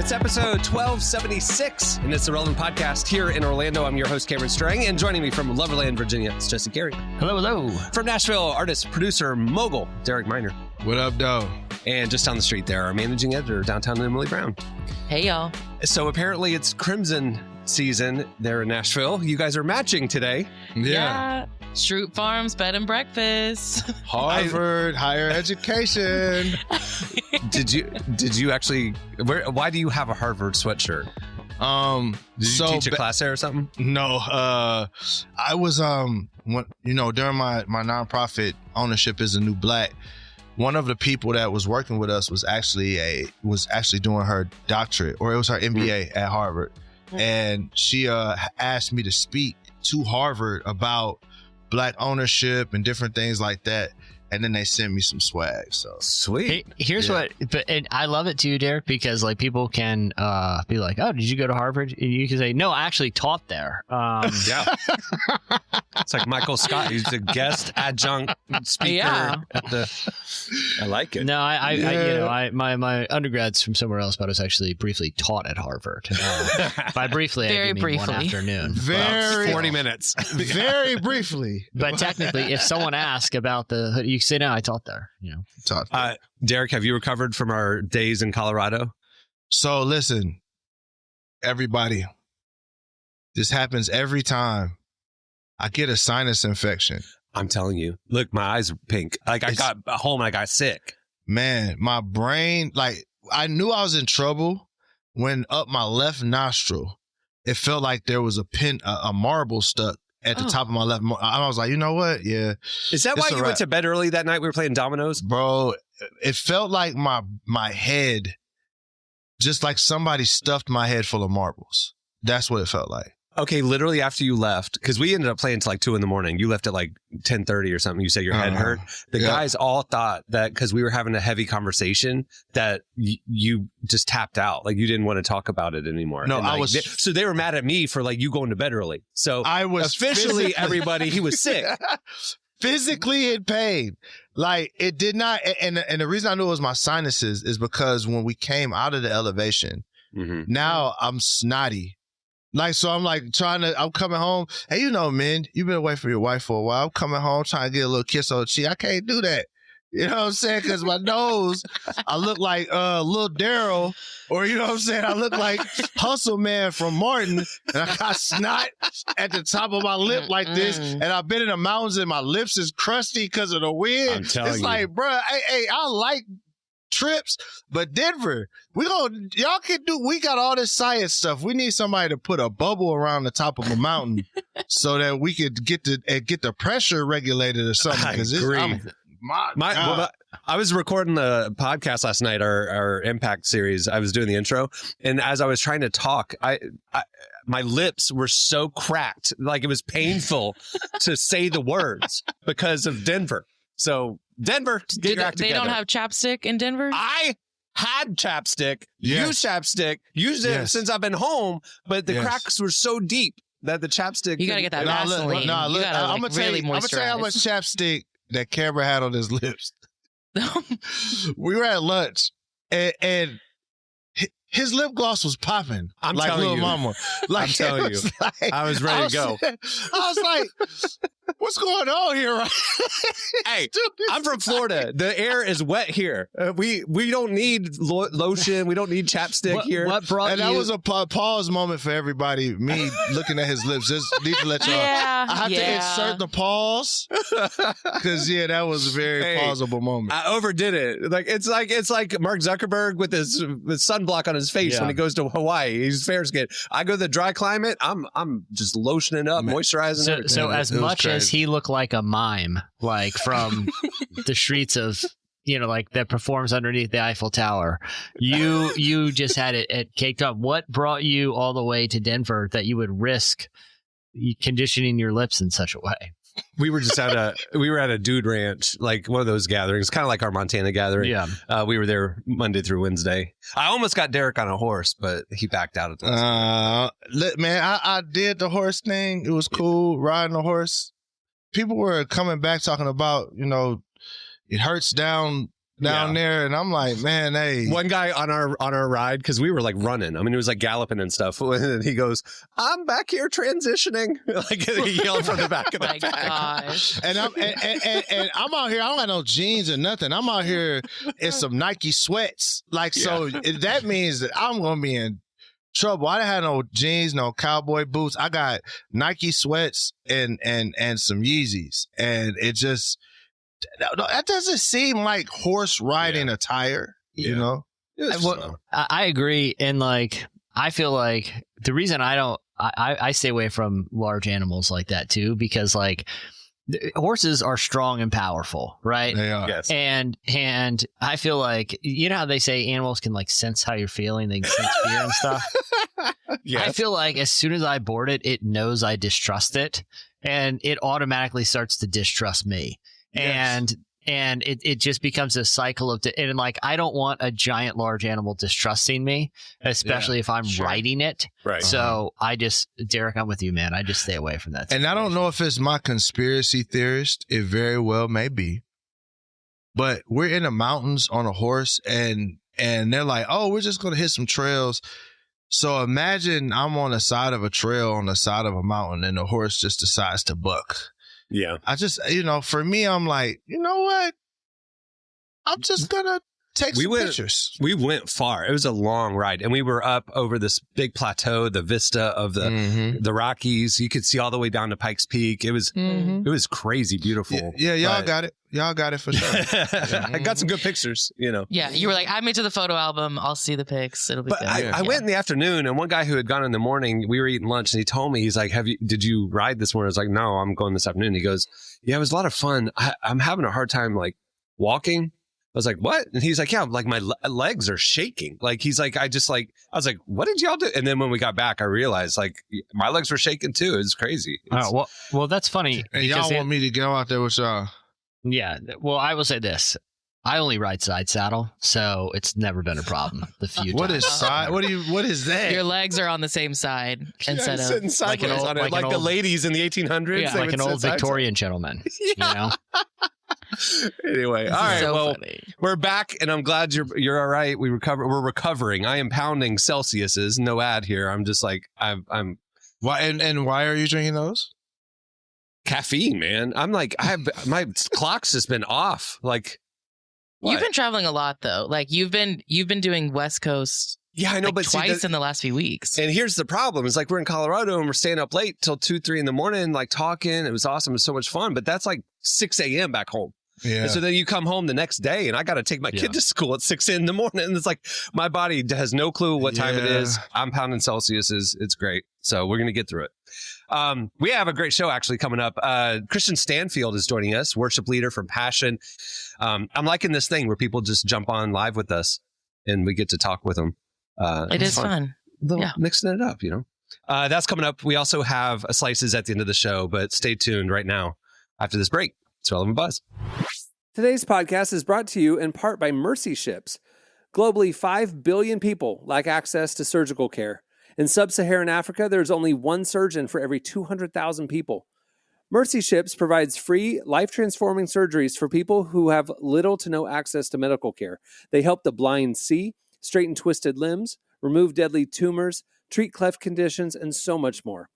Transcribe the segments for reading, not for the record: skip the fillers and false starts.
It's episode 1276, and it's the Relevant Podcast here in Orlando. I'm your host, Cameron Strang, and joining me from Loverland, Virginia, it's Jesse Carey. Hello, hello. From Nashville, artist, producer, mogul, Derek Miner. What up, dog? And just down the street there, our managing editor, downtown Emily Brown. Hey, y'all. So apparently it's Crimson season there in Nashville. You guys are matching today. Yeah. Shroot Farms, bed and breakfast. Harvard, higher education. Did you actually, why do you have a Harvard sweatshirt? Did you teach a class there or something? No, I was, during my nonprofit, Ownership is a New Black, one of the people that was working with us was actually doing her doctorate, or it was her MBA at Harvard. And she asked me to speak to Harvard about Black ownership and different things like that. And then they sent me some swag. So sweet. Here's and I love it too, Derek, because like people can be like, "Oh, did you go to Harvard?" And you can say, "No, I actually taught there." Yeah, it's like Michael Scott. He's a guest adjunct speaker. Yeah. I like it. No, my undergrad's from somewhere else, but I was actually briefly taught at Harvard. By briefly, Very I mean briefly. one afternoon. Very 40 minutes. very briefly. But technically, if someone asks about the, you say, "No, I taught there." Derek, have you recovered from our days in Colorado? So listen, everybody, this happens every time I get a sinus infection. I'm telling you. Look, my eyes are pink. Like I got home and I got sick. Man, my brain, like I knew I was in trouble when up my left nostril, it felt like there was a marble stuck at the top of my left. I was like, you know what? Yeah. Is that why you went to bed early that night? We were playing dominoes? Bro, it felt like my head, just like somebody stuffed my head full of marbles. That's what it felt like. Okay, literally after you left, because we ended up playing till like 2 a.m. You left at like 10:30 or something. You said your head hurt. The guys all thought that because we were having a heavy conversation that you just tapped out. Like you didn't want to talk about it anymore. No, and so they were mad at me for like you going to bed early. So I was officially everybody, he was sick. Physically in pain. Like it did not. And the reason I knew it was my sinuses is because when we came out of the elevation, now I'm snotty. Like, so I'm like I'm coming home. Hey, man, you've been away from your wife for a while. I'm coming home trying to get a little kiss on the cheek. I can't do that. You know what I'm saying? Because my nose, I look like Lil Daryl, or you know what I'm saying? I look like Hustle Man from Martin, and I got snot at the top of my lip like this, and I've been in the mountains and my lips is crusty because of the wind. I'm telling you. Like, bro, hey, I like trips, but Denver, we got all this science stuff. We need somebody to put a bubble around the top of a mountain so that we could get the pressure regulated or something. I agree. I was recording the podcast last night, our Impact series. I was doing the intro, and as I was trying to talk, my lips were so cracked, like it was painful to say the words because of Denver. So Denver, get your act together. They don't have chapstick in Denver? I had chapstick, used it since I've been home, but the cracks were so deep that the chapstick. You got to get that Vaseline. I'm going to tell you how much chapstick that Cameron had on his lips. We were at lunch and his lip gloss was popping. I'm like telling Lil you. Mama. Like, I'm telling you. Like, I was ready to go. I was like, what's going on here? Right? Hey, I'm from Florida. The air is wet here. We don't need lotion. We don't need chapstick here. What brought and you? That was a pause moment for everybody. Me looking at his lips. Just need to let y'all. Yeah, I have to insert the pause because that was a very pausable moment. I overdid it. Like it's like Mark Zuckerberg with sunblock on his face when he goes to Hawaii. He's fair skinned. I go to the dry climate. I'm just lotioning up, moisturizing. So as much as he looked like a mime, like from the streets of, like that performs underneath the Eiffel Tower, you just had it caked up. What brought you all the way to Denver that you would risk conditioning your lips in such a way? We were just at a dude ranch, like one of those gatherings, kind of like our Montana gathering. Yeah. We were there Monday through Wednesday. I almost got Derek on a horse, but he backed out at the man, I did the horse thing. It was cool riding a horse. People were coming back talking about, it hurts down down there, and I'm like, man, hey. One guy on our ride, because we were like running. I mean, it was like galloping and stuff. And he goes, "I'm back here transitioning." Like he yelled from the back of the pack. Gosh. And I'm out here. I don't got no jeans or nothing. I'm out here in some Nike sweats. Like, so that means that I'm gonna be in trouble. I didn't have no jeans, no cowboy boots. I got Nike sweats and some Yeezys, and it just. That doesn't seem like horse riding attire, you know? I agree. And like, I feel like the reason I stay away from large animals like that too, because like horses are strong and powerful, right? They are. Yes. And I feel like, you know how they say animals can like sense how you're feeling, they can sense fear and stuff. Yes. I feel like as soon as I board it, it knows I distrust it, and it automatically starts to distrust me. Yes. And it just becomes a cycle of, and like, I don't want a giant, large animal distrusting me, especially if I'm riding it. Right. So Derek, I'm with you, man. I just stay away from that. And I don't know if it's my conspiracy theorist. It very well may be. But we're in the mountains on a horse, and they're like, oh, we're just going to hit some trails. So imagine I'm on the side of a trail on the side of a mountain, and the horse just decides to buck. Yeah. I just, for me, I'm like, you know what? I'm just going to take some pictures. We went far. It was a long ride. And we were up over this big plateau, the vista of the Rockies. You could see all the way down to Pikes Peak. It was crazy beautiful. Yeah, y'all got it. Y'all got it for sure. I got some good pictures, Yeah, you were like, I'm into the photo album. I'll see the pics. It'll be good. I went in the afternoon, and one guy who had gone in the morning, we were eating lunch, and he told me, he's like, did you ride this morning? I was like, no, I'm going this afternoon. He goes, yeah, it was a lot of fun. I'm having a hard time like walking. I was like, what? And he's like, yeah, like my legs are shaking. Like, he's like, I was like, what did y'all do? And then when we got back, I realized like my legs were shaking too. It's crazy. Well, that's funny. And y'all want me to go out there with y'all? Yeah. Well, I will say this. I only ride side saddle, so it's never been a problem. What is side? What is that? Your legs are on the same side instead of sitting sideways on it, like the ladies in the 1800s. Yeah, like an old Victorian gentleman. Yeah. Anyway, all right. So funny. We're back, and I'm glad you're all right. We're recovering. I am pounding Celsiuses. No ad here. I'm just like I'm. Why and why are you drinking those? Caffeine, man. I'm like my clock's just been off. Like, what? You've been traveling a lot though. Like you've been doing West Coast. Yeah, I know, like, but twice in the last few weeks. And here's the problem: is like we're in Colorado and we're staying up late till 2-3 in the morning, like talking. It was awesome. It was so much fun. But that's like 6 a.m. back home. Yeah. And so then you come home the next day, and I got to take my kid to school at 6 in the morning. And it's like my body has no clue what time it is. I'm pounding Celsiuses. It's great. So we're going to get through it. We have a great show actually coming up. Kristian Stanfill is joining us, worship leader from Passion. I'm liking this thing where people just jump on live with us, and we get to talk with them. It is fun. Mixing it up, That's coming up. We also have slices at the end of the show, but stay tuned right now after this break. It's Relevant Buzz. Today's podcast is brought to you in part by Mercy Ships. Globally, 5 billion people lack access to surgical care. In sub-Saharan Africa, there's only one surgeon for every 200,000 people. Mercy Ships provides free, life-transforming surgeries for people who have little to no access to medical care. They help the blind see, straighten twisted limbs, remove deadly tumors, treat cleft conditions, and so much more.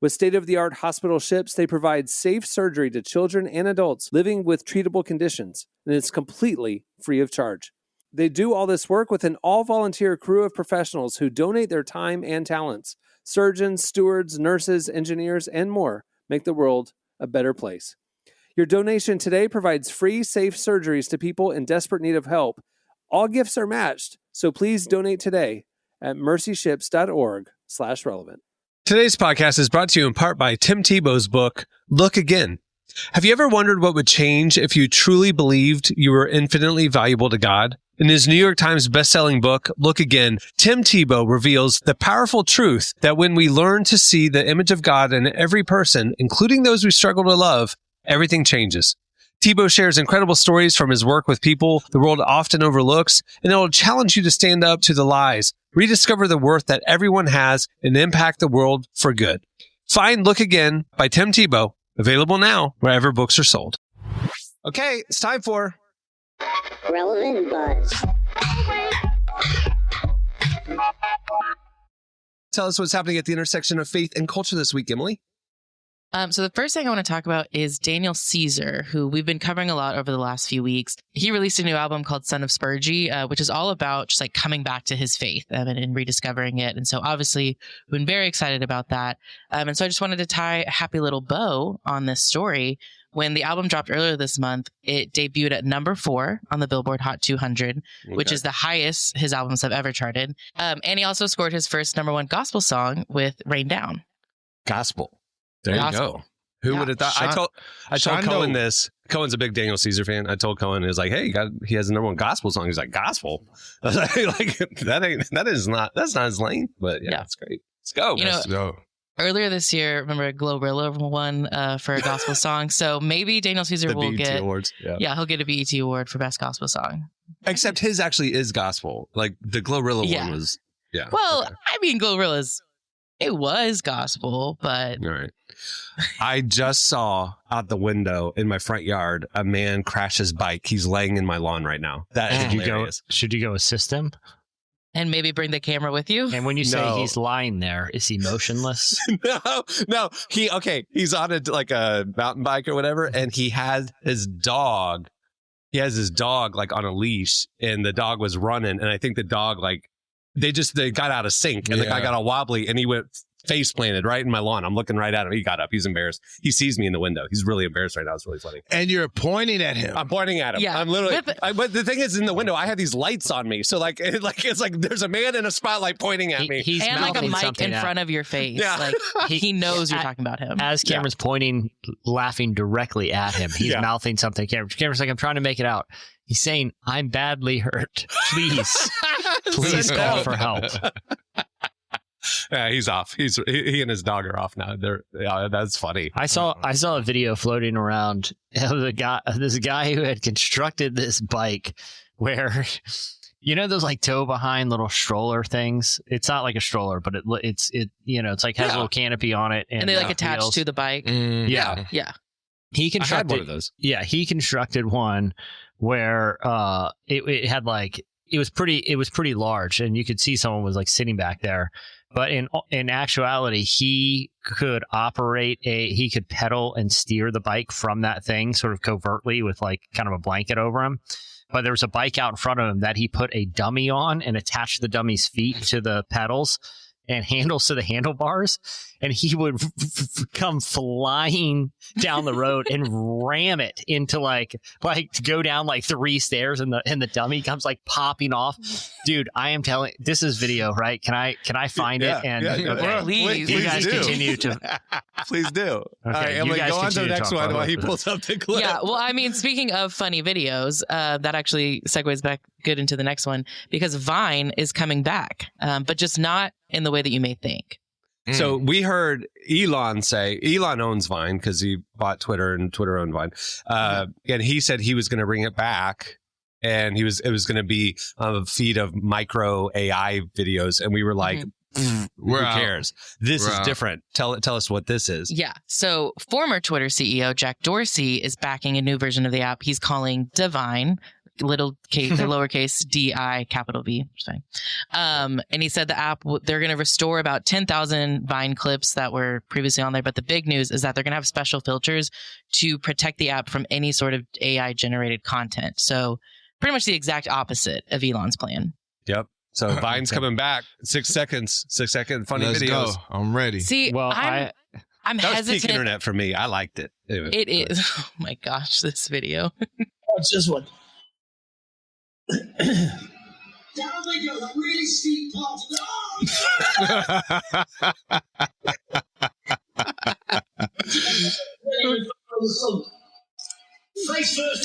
With state-of-the-art hospital ships, they provide safe surgery to children and adults living with treatable conditions, and it's completely free of charge. They do all this work with an all-volunteer crew of professionals who donate their time and talents. Surgeons, stewards, nurses, engineers, and more make the world a better place. Your donation today provides free, safe surgeries to people in desperate need of help. All gifts are matched, so please donate today at mercyships.org/relevant. Today's podcast is brought to you in part by Tim Tebow's book, Look Again. Have you ever wondered what would change if you truly believed you were infinitely valuable to God? In his New York Times bestselling book, Look Again, Tim Tebow reveals the powerful truth that when we learn to see the image of God in every person, including those we struggle to love, everything changes. Tebow shares incredible stories from his work with people the world often overlooks, and it will challenge you to stand up to the lies, rediscover the worth that everyone has, and impact the world for good. Find Look Again by Tim Tebow, available now wherever books are sold. Okay, it's time for Relevant buzz. Tell us what's happening at the intersection of faith and culture this week, Emily. So the first thing I want to talk about is Daniel Caesar, who we've been covering a lot over the last few weeks. He released a new album called Son of Spurgey, which is all about just like coming back to his faith and rediscovering it. And so obviously we've been very excited about that. And so I just wanted to tie a happy little bow on this story. When the album dropped earlier this month, it debuted at number 4 on the Billboard Hot 200, which is the highest his albums have ever charted. And he also scored his first number 1 gospel song with Rain Down. Gospel. There you go. Who would have thought? I told Cohen this. Cohen's a big Daniel Caesar fan. I told Cohen, he was like, hey, he has a number 1 gospel song. He's like, gospel? I was like, that's not his lane. But yeah, it's great. Let's go. Let's go. Earlier this year, remember Glorilla won for a gospel song. So maybe Daniel Caesar will get awards. Yeah, he'll get a BET award for best gospel song. Except his actually is gospel. Like the Glorilla one was. Yeah. Well, I mean, it was gospel, but all right. I just saw out the window in my front yard a man crash his bike. He's laying in my lawn right now. That is hilarious. Should you go assist him? And maybe bring the camera with you? And when you say he's lying there, is he motionless? No. He's on a mountain bike or whatever, and he has his dog. He has his dog like on a leash, and the dog was running, and I think the dog they got out of sync, and the guy got all wobbly, and he went face planted right in my lawn. I'm looking right at him. He got up. He's embarrassed. He sees me in the window. He's really embarrassed right now. It's really funny. And you're pointing at him. I'm pointing at him. Yeah. I'm literally. But the thing is, in the window, I have these lights on me. So it's like there's a man in a spotlight pointing at me. He's and like a mic in front of your face. Yeah. Like he knows you're talking about him. As Cameron's pointing, laughing directly at him, he's mouthing something. Cameron's like, I'm trying to make it out. He's saying, I'm badly hurt. Please call for help. Yeah, he's off. He and his dog are off now. That's funny. I saw a video floating around of this guy who had constructed this bike where, you know, those like tow behind little stroller things. It's not like a stroller, but it's like has a little canopy on it, and they like attach to the bike. Yeah. He constructed I had one of those. Yeah, he constructed one where it had like it was pretty large, and you could see someone was like sitting back there. But in actuality, he could he could pedal and steer the bike from that thing sort of covertly with like kind of a blanket over him. But there was a bike out in front of him that he put a dummy on and attached the dummy's feet to the pedals and handles to the handlebars, and he would come flying down the road and ram it into like to go down like 3 stairs, and the dummy comes like popping off. Dude, I am telling, this is video, right? Can I find it? And please, you guys continue to please do. Okay, all right, Emily, go on to the next one while he pulls up the clip. Yeah, well, I mean, speaking of funny videos, that actually segues back good into the next one, because Vine is coming back, but just not in the way that you may think. So we heard Elon owns Vine because he bought Twitter and Twitter owned Vine. And he said he was going to bring it back, and it was going to be on a feed of micro AI videos. And we were like, who cares? This is different. Tell us what this is. Yeah. So former Twitter CEO Jack Dorsey is backing a new version of the app he's calling Divine. Lowercase D-I, capital V. Fine. And he said the app, they're going to restore about 10,000 Vine clips that were previously on there. But the big news is that they're going to have special filters to protect the app from any sort of AI generated content. So pretty much the exact opposite of Elon's plan. Yep. So Vine's coming back. 6 seconds. 6 second funny Let's videos. Go. I'm ready. See, well, I'm that hesitant. Was peak internet for me. I liked it. It is. Oh my gosh, this video. What's this one? Down like a really steep path.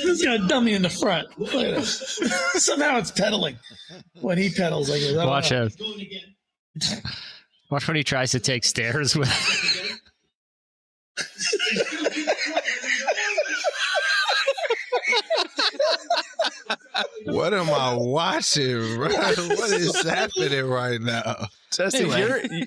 He's got a dummy in the front. Look at this. Somehow it's pedaling. When he pedals, like watch out. Watch when he tries to take stairs with. What am I watching, bro? What is happening right now? Jesse,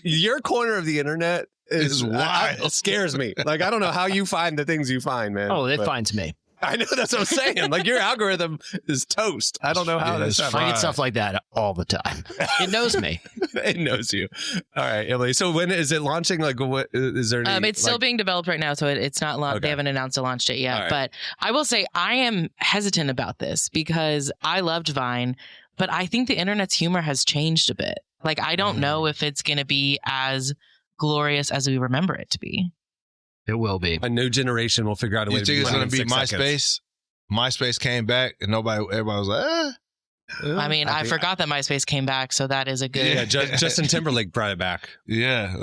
your corner of the internet is wild. It scares me. Like, I don't know how you find the things you find, man. Oh, it finds me. I know, that's what I'm saying. Like, your algorithm is toast. I don't know how that's I get stuff like that all the time. It knows me. It knows you. All right, Emily. So when is it launching? Like, what is there? Any, it's still being developed right now, so it's not launched. Okay. They haven't announced a launch date yet. Right. But I will say I am hesitant about this because I loved Vine, but I think the internet's humor has changed a bit. Like, I don't know if it's going to be as glorious as we remember it to be. It will be. A new generation will figure out a way You to think be it's funny going to in be 6 seconds. MySpace? MySpace came back and everybody was like, I mean, I forgot that MySpace came back, so that is a good. Yeah, Justin Timberlake brought it back. Yeah.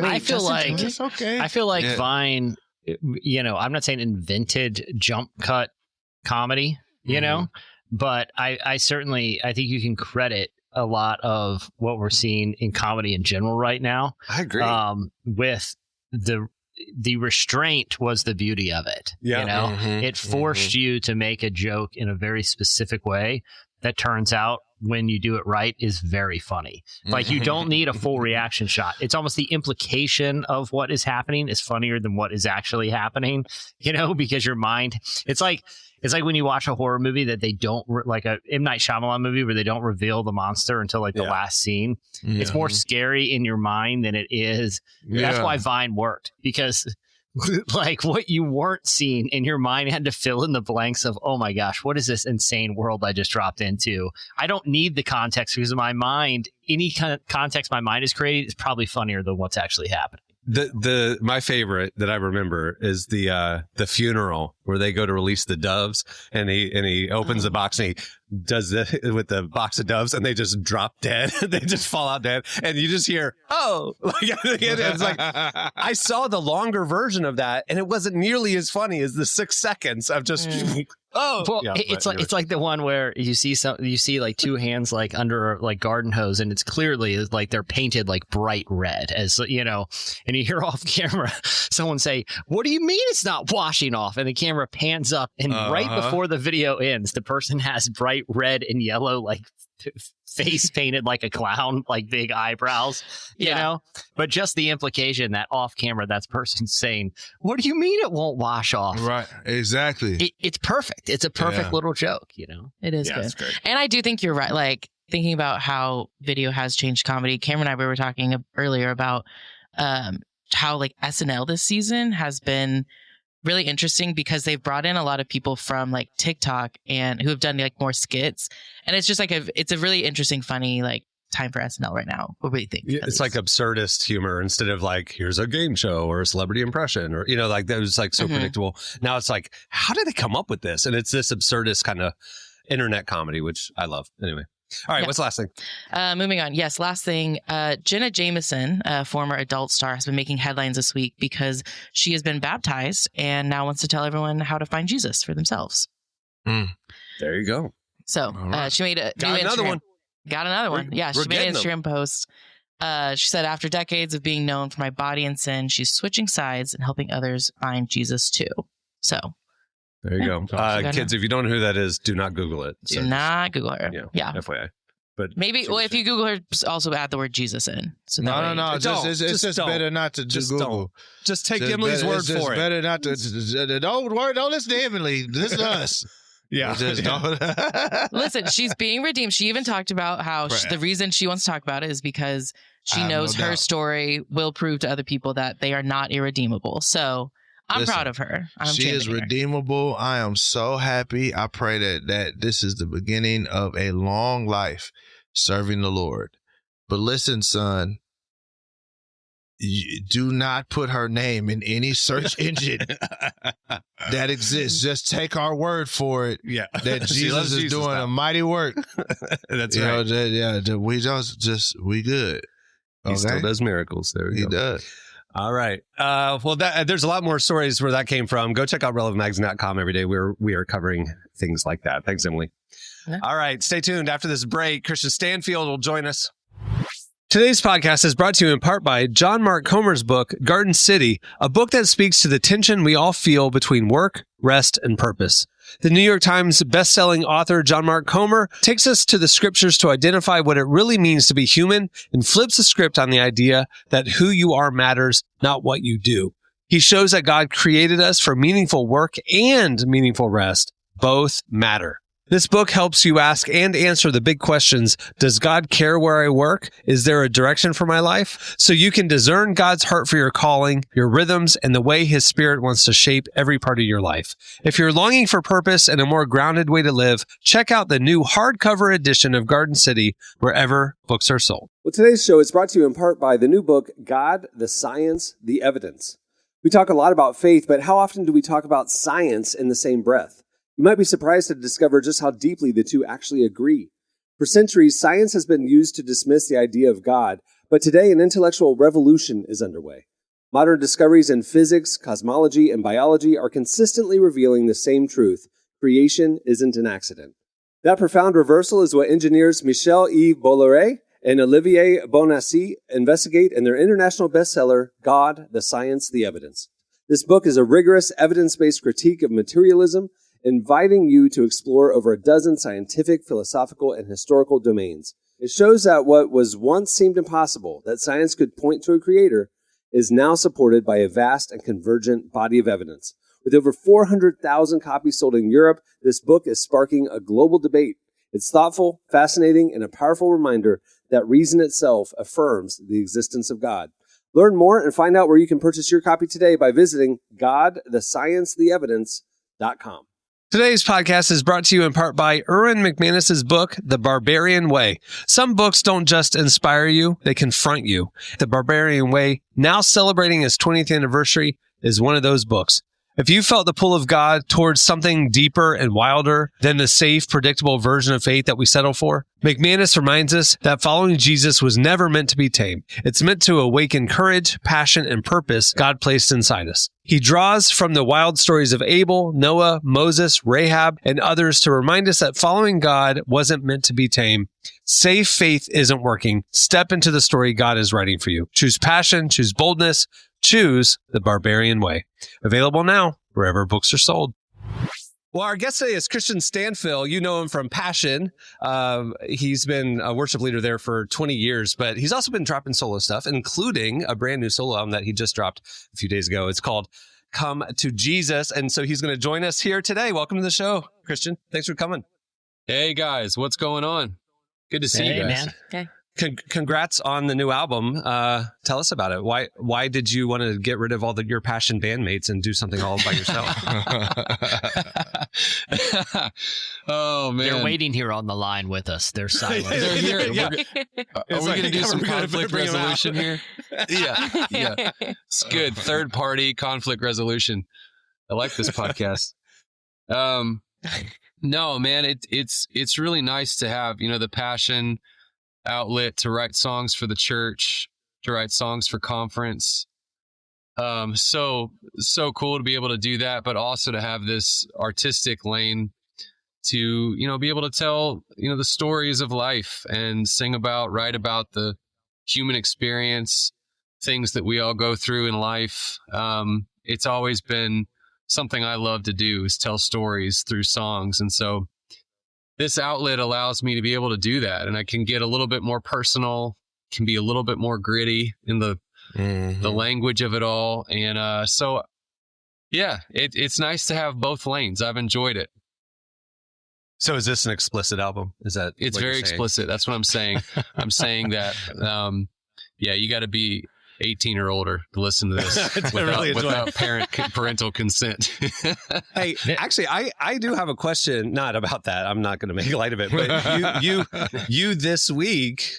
I feel like it's okay. I feel like Vine, I'm not saying invented jump cut comedy, but I certainly, I think you can credit a lot of what we're seeing in comedy in general right now. I agree. With the restraint was the beauty of it. Yeah. It forced you to make a joke in a very specific way that turns out, when you do it right, is very funny. Like, you don't need a full reaction shot. It's almost the implication of what is happening is funnier than what is actually happening, because your mind, it's like when you watch a horror movie that they don't, like a M. Night Shyamalan movie where they don't reveal the monster until like the last scene. It's more scary in your mind than it is. That's why Vine worked, because like what you weren't seeing in your mind had to fill in the blanks of, oh my gosh, what is this insane world I just dropped into? I don't need the context, because in my mind, any kind of context my mind is creating is probably funnier than what's actually happening. My favorite that I remember is the funeral where they go to release the doves, and he opens the box and he does this with the box of doves, and they just drop dead. They just fall out dead, and you just hear, oh, like, it's like, I saw the longer version of that, and it wasn't nearly as funny as the 6 seconds of just oh. Well, Yeah, it's like the one where you see like two hands like under like garden hose, and it's clearly like they're painted like bright red, as and you hear off camera someone say, "What do you mean it's not washing off?" And the camera pans up, and right before the video ends, the person has bright red and yellow like face painted like a clown, like big eyebrows, but just the implication that off camera that person saying, "What do you mean it won't wash off?" Right, exactly. It's perfect. It's a perfect little joke, It is good. And I do think you're right. Like, thinking about how video has changed comedy, Cameron and I were talking earlier about how like SNL this season has been really interesting, because they've brought in a lot of people from like TikTok and who have done like more skits, and it's just like it's a really interesting, funny like time for SNL right now. What do you think? It's like absurdist humor instead of like, here's a game show or a celebrity impression, or like that was like so predictable. Now it's like, how did they come up with this? And it's this absurdist kind of internet comedy, which I love. Anyway. All right, what's the last thing? Moving on. Yes, last thing. Jenna Jameson, a former adult star, has been making headlines this week because she has been baptized and now wants to tell everyone how to find Jesus for themselves. There you go. So she made a Got another one. Got another one. Yeah, she made an Instagram post. She said, after decades of being known for my body and sin, she's switching sides and helping others find Jesus too. So there you go. Kids, if you don't know who that is, do not Google it. Do not Google her. Yeah. FYI. But maybe, if you Google her, also add the word Jesus in. So no. It's just better not to just Google. Don't. Just take Emily's word for it. It's better not to. Don't listen to Emily. Listen to us. Yeah. Listen, she's being redeemed. She even talked about how the reason she wants to talk about it is because she knows her story will prove to other people that they are not irredeemable. So I'm proud of her. She is redeemable. I am so happy. I pray that this is the beginning of a long life serving the Lord. But listen, son, do not put her name in any search engine that exists. Just take our word for it. Yeah, that Jesus is doing a mighty work. That's right. We good. He still does miracles. There he does. All right. Well, there's a lot more stories where that came from. Go check out relevantmagazine.com every day. We are covering things like that. Thanks, Emily. Yeah. All right. Stay tuned. After this break, Kristian Stanfill will join us. Today's podcast is brought to you in part by John Mark Comer's book, Garden City, a book that speaks to the tension we all feel between work, rest, and purpose. The New York Times bestselling author John Mark Comer takes us to the scriptures to identify what it really means to be human and flips the script on the idea that who you are matters, not what you do. He shows that God created us for meaningful work and meaningful rest. Both matter. This book helps you ask and answer the big questions. Does God care where I work? Is there a direction for my life? So you can discern God's heart for your calling, your rhythms, and the way his spirit wants to shape every part of your life. If you're longing for purpose and a more grounded way to live, check out the new hardcover edition of Garden City wherever books are sold. Well, today's show is brought to you in part by the new book, God, the Science, the Evidence. We talk a lot about faith, but how often do we talk about science in the same breath? You might be surprised to discover just how deeply the two actually agree. For centuries, science has been used to dismiss the idea of God, but today an intellectual revolution is underway. Modern discoveries in physics, cosmology, and biology are consistently revealing the same truth: creation isn't an accident. That profound reversal is what engineers Michel-Yves Bolloré and Olivier Bonassi investigate in their international bestseller, God, the Science, the Evidence. This book is a rigorous, evidence-based critique of materialism, inviting you to explore over a dozen scientific, philosophical, and historical domains. It shows that what was once seemed impossible, that science could point to a creator, is now supported by a vast and convergent body of evidence. With over 400,000 copies sold in Europe, this book is sparking a global debate. It's thoughtful, fascinating, and a powerful reminder that reason itself affirms the existence of God. Learn more and find out where you can purchase your copy today by visiting godthesciencetheevidence.com. Today's podcast is brought to you in part by Erwin McManus's book, The Barbarian Way. Some books don't just inspire you, they confront you. The Barbarian Way, now celebrating its 20th anniversary, is one of those books. If you felt the pull of God towards something deeper and wilder than the safe, predictable version of faith that we settle for, McManus reminds us that following Jesus was never meant to be tame. It's meant to awaken courage, passion, and purpose God placed inside us. He draws from the wild stories of Abel, Noah, Moses, Rahab, and others to remind us that following God wasn't meant to be tame. Safe faith isn't working. Step into the story God is writing for you. Choose passion, choose boldness, choose the Barbarian Way. Available now wherever books are sold. Well, our guest today is Kristian Stanfill. You know him from Passion. He's been a worship leader there for 20 years, but he's also been dropping solo stuff, including a brand new solo album that he just dropped a few days ago. It's called Come to Jesus. And so he's going to join us here today. Welcome to the show, Kristian. Thanks for coming. Hey, guys. What's going on? Good to see you guys. Man. Okay. Congrats on the new album. Tell us about it. Why did you want to get rid of all your Passion bandmates and do something all by yourself? Oh, man. They're waiting here on the line with us. They're silent. They're here. Yeah. Are we going to do some conflict resolution here? Yeah. It's good. Third party conflict resolution. I like this podcast. No, man, it's really nice to have, the Passion outlet to write songs for the church, to write songs for conference. So cool to be able to do that, but also to have this artistic lane to, be able to tell, the stories of life and write about the human experience, things that we all go through in life. It's always been something I love to do, is tell stories through songs. And so this outlet allows me to be able to do that. And I can get a little bit more personal, can be a little bit more gritty in the language of it all. And it's nice to have both lanes. I've enjoyed it. So is this an explicit album? It's very explicit. That's what I'm saying. I'm saying that, you got to be 18 or older to listen to this without parental consent. Hey, actually, I do have a question, not about that. I'm not going to make light of it, but you this week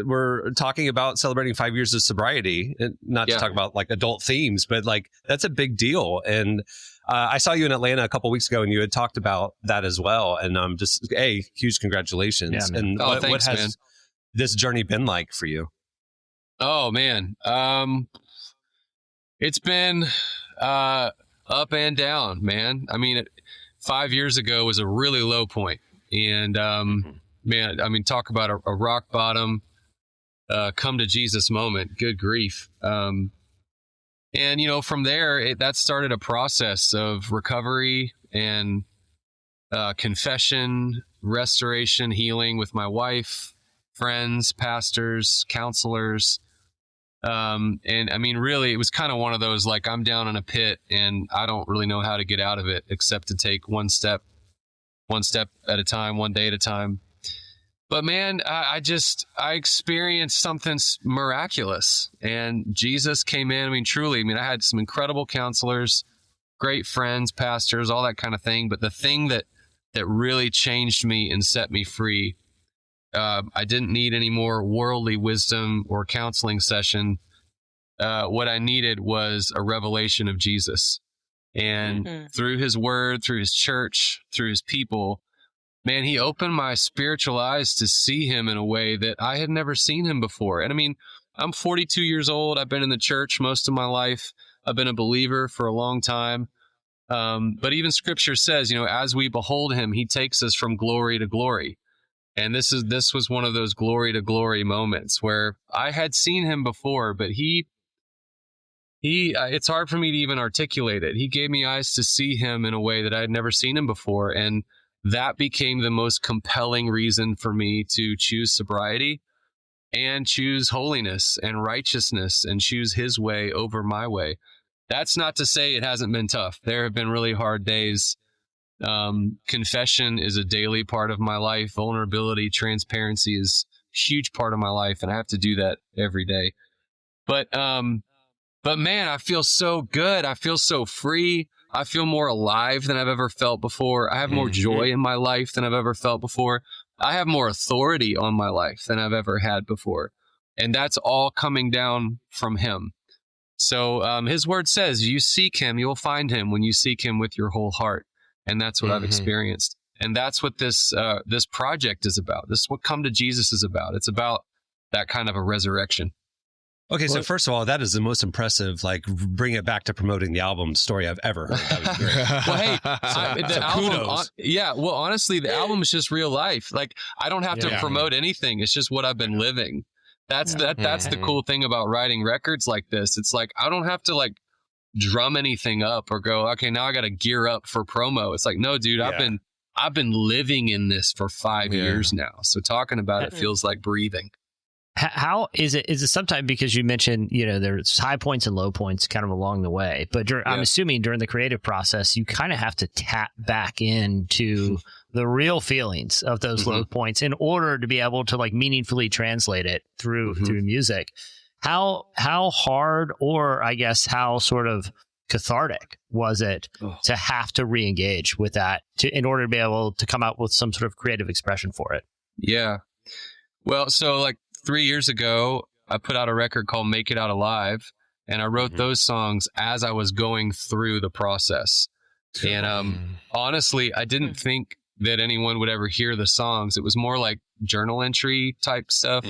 were talking about celebrating 5 years of sobriety, and not to talk about like adult themes, but like that's a big deal. And I saw you in Atlanta a couple weeks ago, and you had talked about that as well. And huge congratulations. Yeah, and thanks, what has man. this journey been like for you? Oh, man. It's been up and down, man. I mean, 5 years ago was a really low point. And, man, I mean, talk about a rock bottom, come to Jesus moment. Good grief. And, from there, that started a process of recovery and confession, restoration, healing with my wife, friends, pastors, counselors. And I mean, really, it was kind of one of those, like, I'm down in a pit and I don't really know how to get out of it except to take one step at a time, one day at a time. But man, I experienced something miraculous, and Jesus came in. I mean, truly, I mean, I had some incredible counselors, great friends, pastors, all that kind of thing. But the thing that really changed me and set me free, I didn't need any more worldly wisdom or counseling session. What I needed was a revelation of Jesus. And through his word, through his church, through his people, man, he opened my spiritual eyes to see him in a way that I had never seen him before. And I mean, I'm 42 years old. I've been in the church most of my life. I've been a believer for a long time. But even scripture says, you know, as we behold him, he takes us from glory to glory. And this was one of those glory to glory moments where I had seen him before, but he it's hard for me to even articulate it. He gave me eyes to see him in a way that I had never seen him before. And that became the most compelling reason for me to choose sobriety and choose holiness and righteousness and choose his way over my way. That's not to say it hasn't been tough. There have been really hard days. Confession is a daily part of my life. Vulnerability, transparency is a huge part of my life, and I have to do that every day. But man, I feel so good. I feel so free. I feel more alive than I've ever felt before. I have more joy in my life than I've ever felt before. I have more authority on my life than I've ever had before. And that's all coming down from him. So his word says, you seek him, you'll find him when you seek him with your whole heart. And that's what I've experienced. And that's what this project is about. This is what Come to Jesus is about. It's about that kind of a resurrection. Okay, so first of all, that is the most impressive, like, bring it back to promoting the album story I've ever heard. That was great. Well, hey, the album, honestly, the album is just real life. Like, I don't have to promote anything. It's just what I've been living. That's the cool thing about writing records like this. It's like, I don't have to, like, drum anything up or go, okay, now I got to gear up for promo. It's like, no, dude, I've been living in this for 5 years now. So talking about it feels like breathing. How is it sometimes, because you mentioned, you know, there's high points and low points kind of along the way, but I'm assuming during the creative process, you kind of have to tap back into the real feelings of those low points in order to be able to, like, meaningfully translate it through music. How hard, or I guess how sort of cathartic was it to have to re-engage with that in order to be able to come out with some sort of creative expression for it? Yeah. Well, so like 3 years ago, I put out a record called Make It Out Alive, and I wrote those songs as I was going through the process. And honestly, I didn't think that anyone would ever hear the songs. It was more like journal entry type stuff.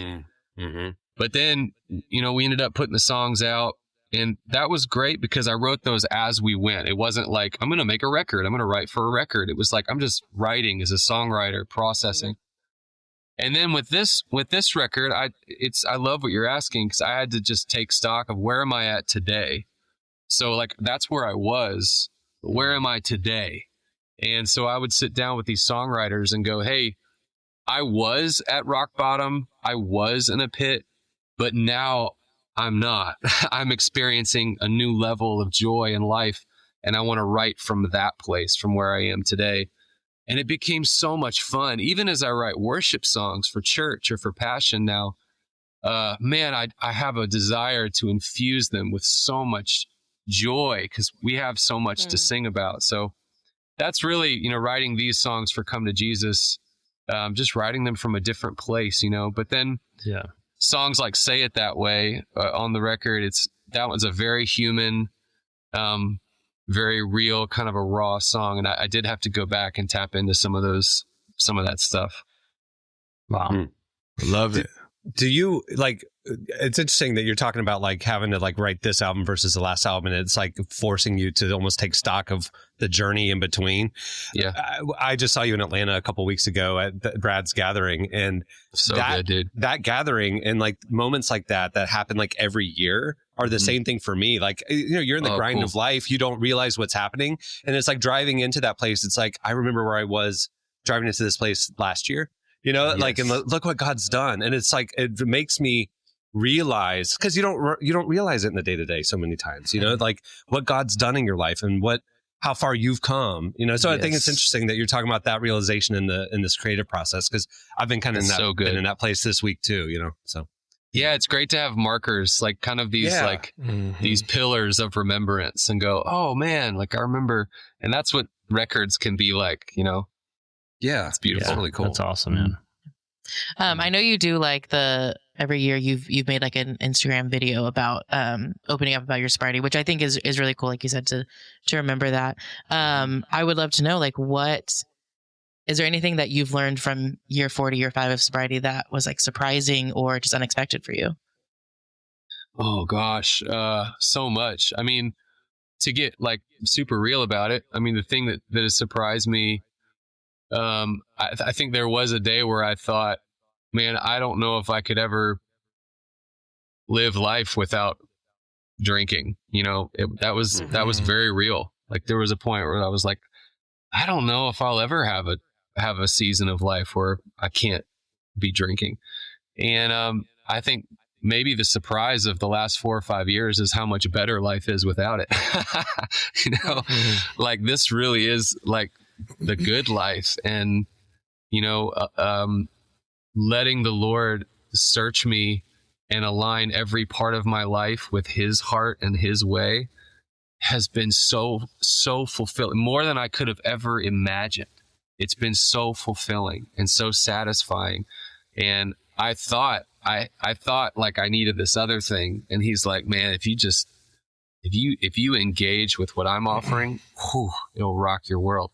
But then, you know, we ended up putting the songs out, and that was great because I wrote those as we went. It wasn't like, I'm going to make a record, I'm going to write for a record. It was like, I'm just writing as a songwriter, processing. And then with this record, I love what you're asking, because I had to just take stock of where am I at today. So like, that's where I was, but where am I today? And so I would sit down with these songwriters and go, hey, I was at rock bottom. I was in a pit, but now I'm not. I'm experiencing a new level of joy in life. And I want to write from that place, from where I am today. And it became so much fun. Even as I write worship songs for church or for Passion now, man, I have a desire to infuse them with so much joy, because we have so much to sing about. So that's really, you know, writing these songs for Come to Jesus, just writing them from a different place, you know. But then songs like Say It That Way on the record, that one's a very human, very real, kind of a raw song. And I did have to go back and tap into some of that stuff. Wow. Love it. Do you, like, it's interesting that you're talking about, like, having to, like, write this album versus the last album, and it's like forcing you to almost take stock of the journey in between. Yeah. I just saw you in Atlanta a couple weeks ago at Brad's gathering, and good, dude. That gathering and, like, moments like that happen, like, every year are the same thing for me. Like, you know, you're in the grind of life. You don't realize what's happening. And it's like driving into that place. It's like, I remember where I was driving into this place last year, you know, like, and look what God's done. And it's like, it makes me realize, because you don't realize it in the day to day so many times, like what God's done in your life and how far you've come, So I think it's interesting that you're talking about that realization in this creative process, because I've been kind of been in that place this week too, So yeah, it's great to have markers, like kind of these these pillars of remembrance, and go, oh man, like I remember, and that's what records can be like, Yeah, it's beautiful. Yeah, really cool. That's awesome, man. I know you do like every year you've made like an Instagram video about opening up about your sobriety, which I think is really cool. Like you said, to remember that. I would love to know, like, is there anything that you've learned from year 4 to year 5 of sobriety that was like surprising or just unexpected for you? Oh gosh, so much. I mean, to get like super real about it, I mean, the thing that has surprised me, I think there was a day where I thought, man, I don't know if I could ever live life without drinking. That was very real. Like there was a point where I was like, I don't know if I'll ever have a season of life where I can't be drinking. And I think maybe the surprise of the last 4 or 5 years is how much better life is without it. Like this really is like the good life. And, letting the Lord search me and align every part of my life with his heart and his way has been so fulfilling, more than I could have ever imagined. It's been so fulfilling and so satisfying. And I thought like I needed this other thing. And he's like, man, if you engage with what I'm offering, it'll rock your world.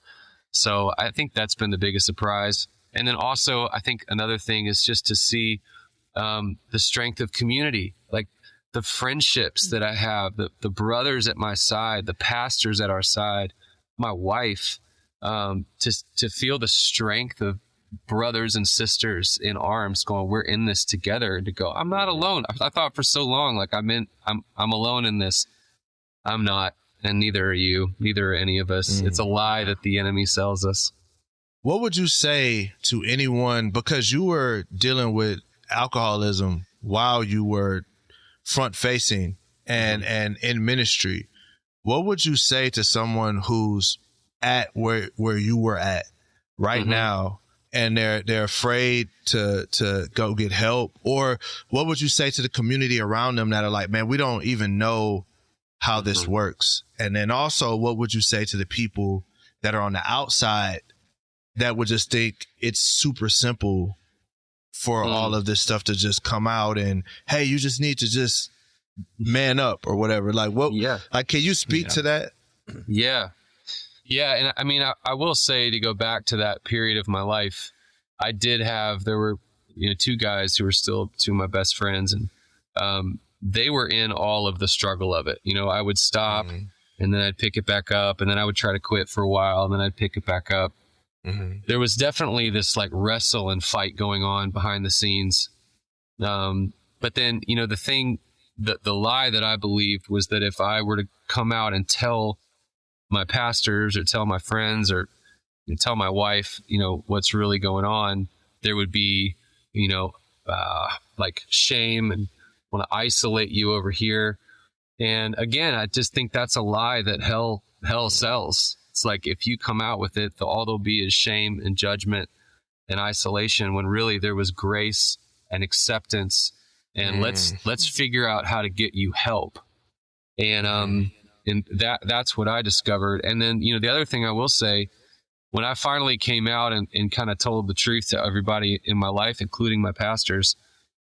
So I think that's been the biggest surprise. And then also, I think another thing is just to see the strength of community, like the friendships that I have, the brothers at my side, the pastors at our side, my wife, to feel the strength of brothers and sisters in arms going, we're in this together, and to go, I'm not alone. I thought for so long, like I'm alone in this. I'm not. And neither are you, neither are any of us. It's a lie that the enemy sells us. What would you say to anyone, because you were dealing with alcoholism while you were front facing and in ministry, what would you say to someone who's at where you were at right now, and they're afraid to go get help? Or what would you say to the community around them that are like, man, we don't even know how this works? And then also, what would you say to the people that are on the outside that would just think it's super simple for all of this stuff to just come out, and hey, you just need to just man up or whatever? Like, what? Yeah. Like, can you speak to that? Yeah. Yeah. And I mean, I will say, to go back to that period of my life, there were, 2 guys who were still 2 of my best friends, and they were in all of the struggle of it. I would stop and then I'd pick it back up, and then I would try to quit for a while, and then I'd pick it back up. There was definitely this like wrestle and fight going on behind the scenes. But then, the lie that I believed was that if I were to come out and tell my pastors or tell my friends or tell my wife, what's really going on, there would be, like shame and want to isolate you over here. And again, I just think that's a lie that hell sells. It's like, if you come out with it, all there'll be is shame and judgment and isolation, when really there was grace and acceptance, and let's figure out how to get you help. And that's what I discovered. And then, the other thing I will say, when I finally came out and kind of told the truth to everybody in my life, including my pastors,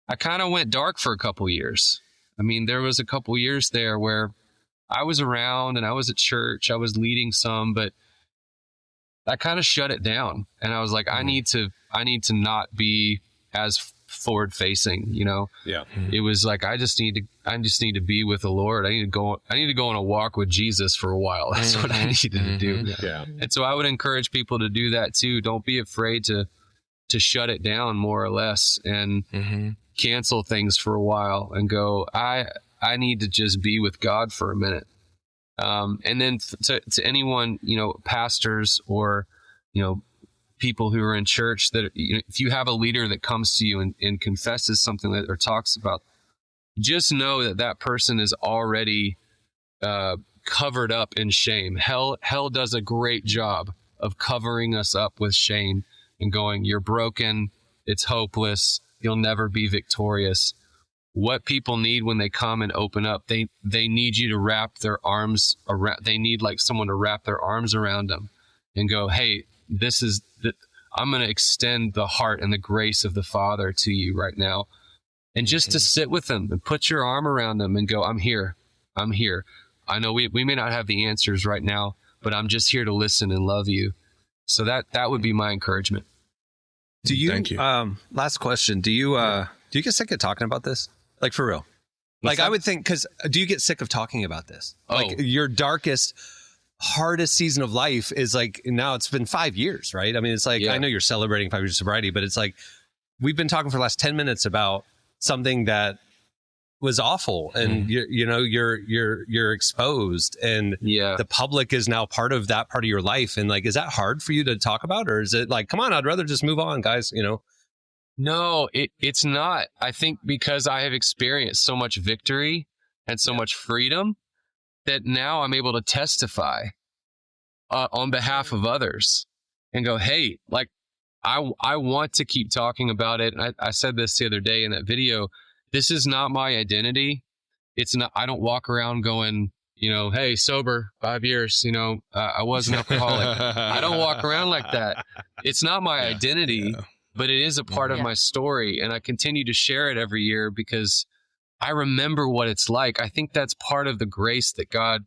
I kind of went dark for a couple years. I mean, there was a couple years there where I was around and I was at church, I was leading some, but I kind of shut it down. And I was like, I need to not be as forward facing, Yeah. It was like, I just need to be with the Lord. I need to go on a walk with Jesus for a while. That's what I needed to do. Yeah. And so I would encourage people to do that too. Don't be afraid to shut it down, more or less, and cancel things for a while and go, I need to just be with God for a minute. And then to anyone, pastors or, people who are in church, that if you have a leader that comes to you and confesses something or talks about just know that that person is already covered up in shame. Hell does a great job of covering us up with shame and going, you're broken, it's hopeless, you'll never be victorious. What people need when they come and open up, they need you to wrap their arms around, they need like someone to wrap their arms around them and go, hey, I'm going to extend the heart and the grace of the Father to you right now. And just to sit with them and put your arm around them and go, I'm here. I know we may not have the answers right now, but I'm just here to listen and love you. So that would be my encouragement. Thank you. Last question. Do you get sick of talking about this? Like, for real? Like, I would think, because do you get sick of talking about this? Like, your darkest, hardest season of life is like, now it's been 5 years, right? I mean, it's like, I know you're celebrating 5 years of sobriety, but it's like, we've been talking for the last 10 minutes about something that was awful, and you're exposed, and the public is now part of that part of your life. And like, is that hard for you to talk about, or is it like, come on, I'd rather just move on, guys, No, it's not. I think because I have experienced so much victory and so much freedom that now I'm able to testify on behalf of others and go, hey, like, I want to keep talking about it. And I said this the other day in that video. This is not my identity. It's not. I don't walk around going, hey, sober 5 years. I was an alcoholic. I don't walk around like that. It's not my identity, but it is a part of my story, and I continue to share it every year because I remember what it's like. I think that's part of the grace that God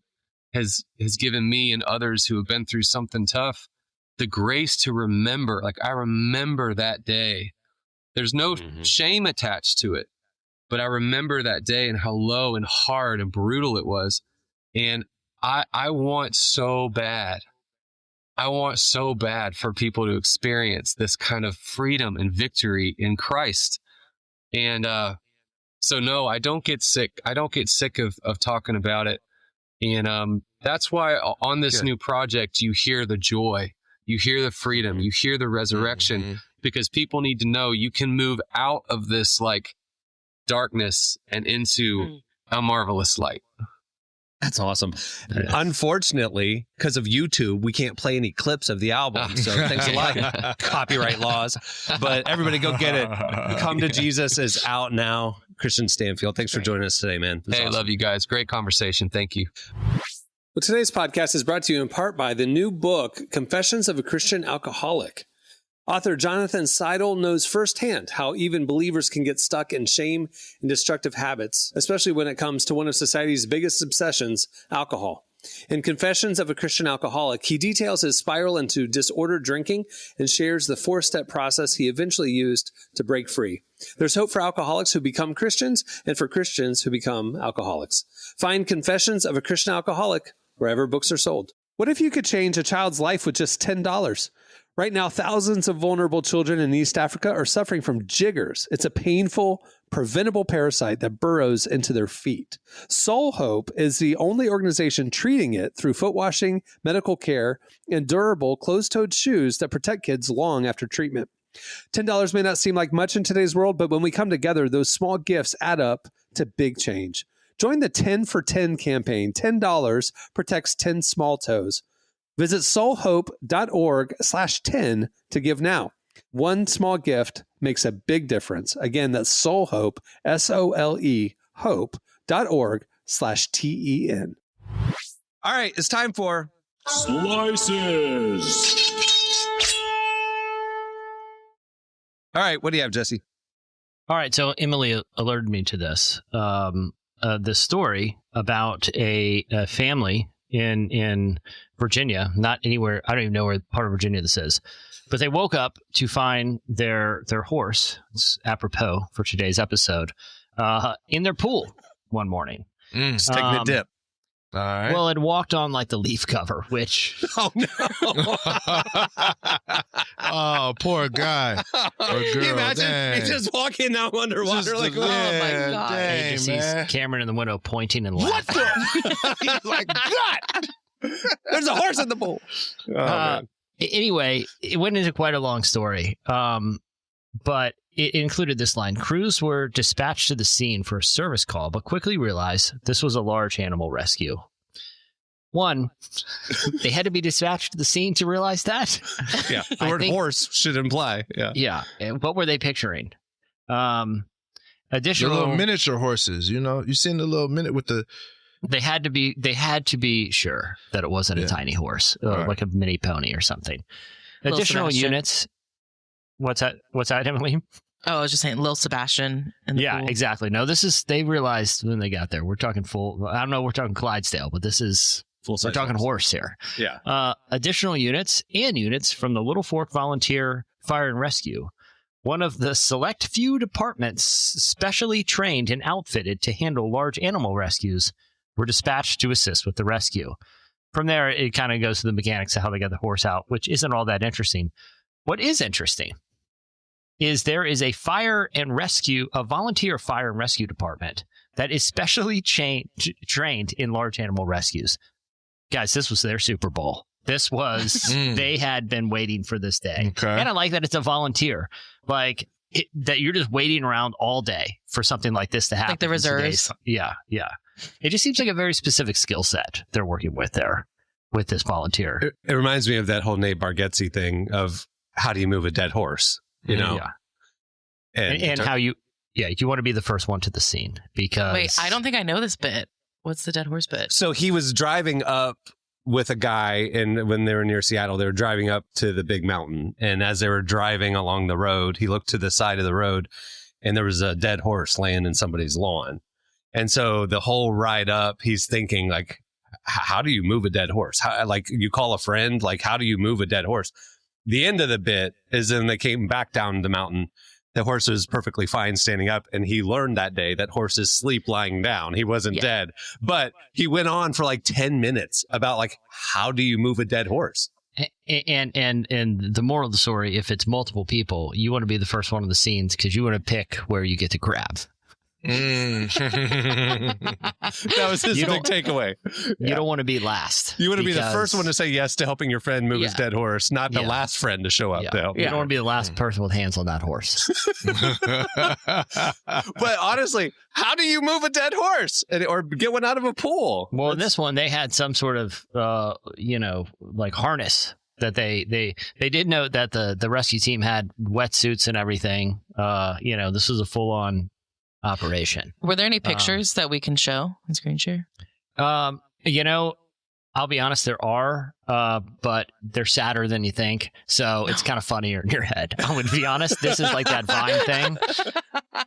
has given me and others who have been through something tough. The grace to remember, like, I remember that day. There's no shame attached to it, but I remember that day and how low and hard and brutal it was. And I want so bad for people to experience this kind of freedom and victory in Christ. And so no, I don't get sick. I don't get sick of talking about it. And that's why on this new project, you hear the joy, you hear the freedom, you hear the resurrection, because people need to know you can move out of this like darkness and into a marvelous light. That's awesome. Unfortunately, because of YouTube, we can't play any clips of the album. So thanks a lot, copyright laws. But everybody go get it. Come to Jesus is out now. Kristian Stanfill, thanks for joining us today, man. Hey, awesome. Love you guys. Great conversation. Thank you. Well, today's podcast is brought to you in part by the new book, Confessions of a Christian Alcoholic. Author Jonathan Seidel knows firsthand how even believers can get stuck in shame and destructive habits, especially when it comes to one of society's biggest obsessions, alcohol. In Confessions of a Christian Alcoholic, he details his spiral into disordered drinking and shares the 4-step process he eventually used to break free. There's hope for alcoholics who become Christians and for Christians who become alcoholics. Find Confessions of a Christian Alcoholic wherever books are sold. What if you could change a child's life with just $10? Right now, thousands of vulnerable children in East Africa are suffering from jiggers. It's a painful, preventable parasite that burrows into their feet. Soul Hope is the only organization treating it through foot washing, medical care, and durable closed-toed shoes that protect kids long after treatment. $10 may not seem like much in today's world, but when we come together, those small gifts add up to big change. Join the 10 for 10 campaign. $10 protects 10 small toes. Visit soulhope.org/10 to give now. One small gift makes a big difference. Again, that's soulhope, SOLE, hope.org/TEN. All right, it's time for Slices. All right, what do you have, Jesse? All right, so Emily alerted me to this. This story about a family in Virginia, not anywhere, I don't even know where part of Virginia this is, but they woke up to find their horse, it's apropos for today's episode, in their pool one morning. Just taking a dip. All right. Well, it walked on like the leaf cover, which... Oh, no. Oh, poor guy. Or girl. Imagine just walking out underwater like, oh my God. Dang, Just sees Cameron in the window pointing and laughing. He's like, God! There's a horse in the pool. Anyway, it went into quite a long story. But it included this line: crews were dispatched to the scene for a service call, but quickly realized this was a large animal rescue. One, they had to be dispatched to the scene to realize that. Yeah, the word horse should imply. Yeah. Yeah. And what were they picturing? Additional the little miniature horses, you seen the little minute with the. They had to be sure that it wasn't a tiny horse, like a mini pony or something. Additional units. What's that, Emily? Oh, I was just saying, Lil Sebastian. Yeah, exactly. No, they realized when they got there. We're talking I don't know, we're talking Clydesdale, but this is we're talking horse here. Yeah. Additional units from the Little Fork Volunteer Fire and Rescue, one of the select few departments specially trained and outfitted to handle large animal rescues, were dispatched to assist with the rescue. From there, it kind of goes to the mechanics of how they got the horse out, which isn't all that interesting. What is interesting is there is a volunteer fire and rescue department that is specially trained in large animal rescues. Guys, this was their Super Bowl. This was, they had been waiting for this day. Okay. And I like that it's a volunteer. That you're just waiting around all day for something like this to happen. Like the reserves. Yeah. It just seems like a very specific skill set they're working with there with this volunteer. It reminds me of that whole Nate Bargatze thing of how do you move a dead horse? Yeah. And how you want to be the first one to the scene because... Wait, I don't think I know this bit. What's the dead horse bit? So he was driving up with a guy, and when they were near Seattle, they were driving up to the big mountain. And as they were driving along the road, he looked to the side of the road, and there was a dead horse laying in somebody's lawn. And so the whole ride up, he's thinking, like, how do you move a dead horse? You call a friend, like, how do you move a dead horse? The end of the bit is then they came back down the mountain. The horse was perfectly fine standing up, and he learned that day that horses sleep lying down. He wasn't dead, but he went on for like 10 minutes about like, how do you move a dead horse? And the moral of the story, if it's multiple people, you want to be the first one of the scenes because you want to pick where you get to grab. That was his big takeaway. You don't want to be last. You want to be the first one to say yes to helping your friend move his dead horse, not the last friend to show up to help. You don't want to be the last person with hands on that horse. But honestly, how do you move a dead horse or get one out of a pool? Well, in this one, they had some sort of like harness that they did note that the rescue team had wetsuits and everything. This was a full on operation. Were there any pictures that we can show on screen share? I'll be honest, there are, but they're sadder than you think. So it's kind of funnier in your head. I'm going to be honest. This is like that Vine thing.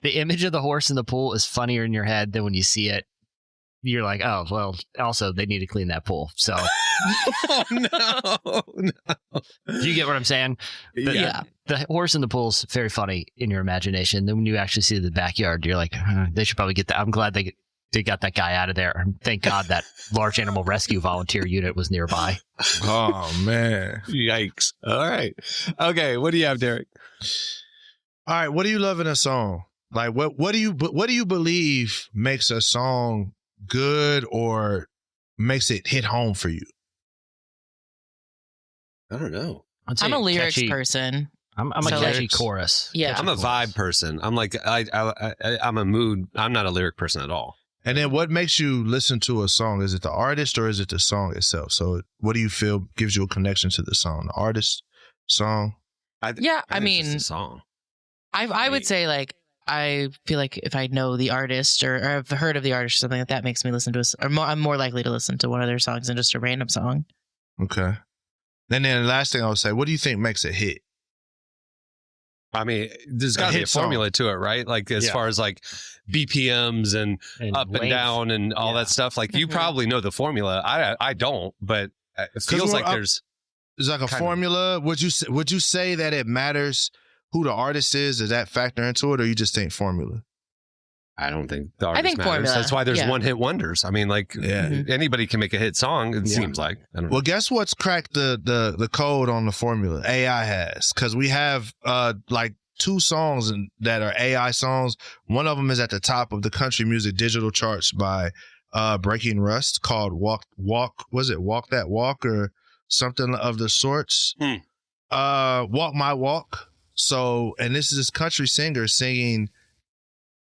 The image of the horse in the pool is funnier in your head than when you see it. You're like, oh, well, also they need to clean that pool. So. Oh, no. Do you get what I'm saying? The horse in the pool is very funny in your imagination. Then when you actually see the backyard, you're like, they should probably get that. I'm glad they got that guy out of there. Thank God that large animal rescue volunteer unit was nearby. Oh, man. Yikes. All right. Okay. What do you have, Derek? All right. What do you love in a song? Like, what do you believe makes a song good or makes it hit home for you? I don't know. I'm a lyrics person. I'm a catchy chorus. Yeah. I'm a vibe person. I'm like, I'm a mood. I'm not a lyric person at all. And then what makes you listen to a song? Is it the artist or is it the song itself? So what do you feel gives you a connection to the song? The artist, song? I mean, it's a song. I would say like, I feel like if I know the artist or I've heard of the artist or something like that makes me listen to I'm more likely to listen to one of their songs than just a random song. Okay. And then the last thing I would say, what do you think makes a hit? I mean, there's got to be a formula to it, right? Like as far as like BPMs and up length. And down and all that stuff. Like you probably know the formula. I don't, but it feels like there's like a formula. Would you say that it matters who the artist is? Does that factor into it, or you just think formula? I don't think the artist matters. Formula. That's why there's one-hit wonders. I mean, like anybody can make a hit song. It seems like. I don't know. Well, guess what's cracked the code on the formula? AI has, because we have like 2 songs that are AI songs. One of them is at the top of the country music digital charts by Breaking Rust, called Walk. Was it Walk That Walk or something of the sorts? Walk My Walk. So, and this is this country singer singing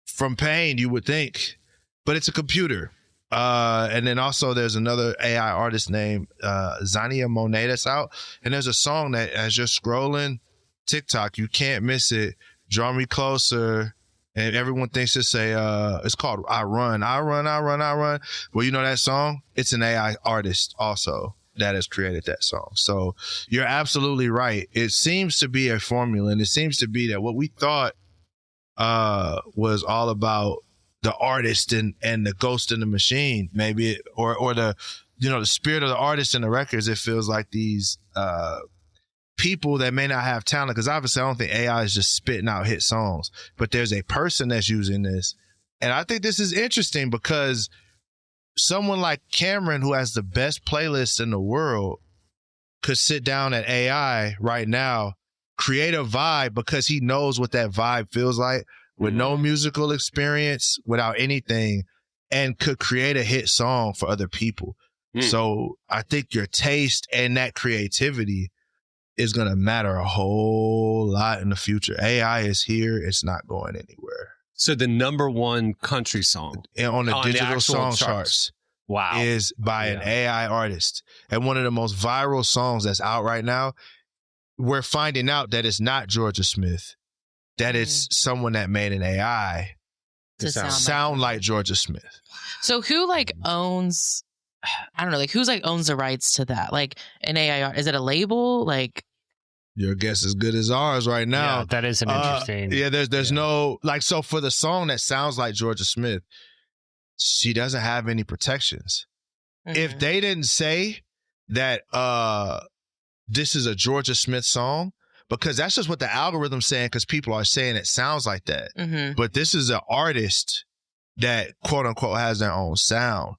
from pain, you would think, but it's a computer. And then also there's another AI artist named Zania Monet that's out. And there's a song that as you're scrolling TikTok, you can't miss it. Draw Me Closer. And everyone thinks it's called I Run. Well, you know that song? It's an AI artist also that has created that song. So you're absolutely right. It seems to be a formula, and it seems to be that what we thought was all about the artist and the ghost in the machine, maybe, or the, the spirit of the artist in the records. It feels like these people that may not have talent, because obviously I don't think AI is just spitting out hit songs, but there's a person that's using this. And I think this is interesting because someone like Cameron, who has the best playlist in the world, could sit down at AI right now, create a vibe because he knows what that vibe feels like with no musical experience, without anything, and could create a hit song for other people. So I think your taste and that creativity is going to matter a whole lot in the future. AI is here. It's not going anywhere. So the number one country song on the digital song charts wow, is by an AI artist. And one of the most viral songs that's out right now, we're finding out that it's not Georgia Smith, that it's someone that made an AI to sound like Georgia Smith. So who owns, I don't know, who's owns the rights to that? An AI, is it a label? Your guess is good as ours right now. Yeah, that is an interesting. There's no, so for the song that sounds like Georgia Smith, she doesn't have any protections. If they didn't say that this is a Georgia Smith song, because that's just what the algorithm's saying, because people are saying it sounds like that. But this is an artist that, quote unquote, has their own sound,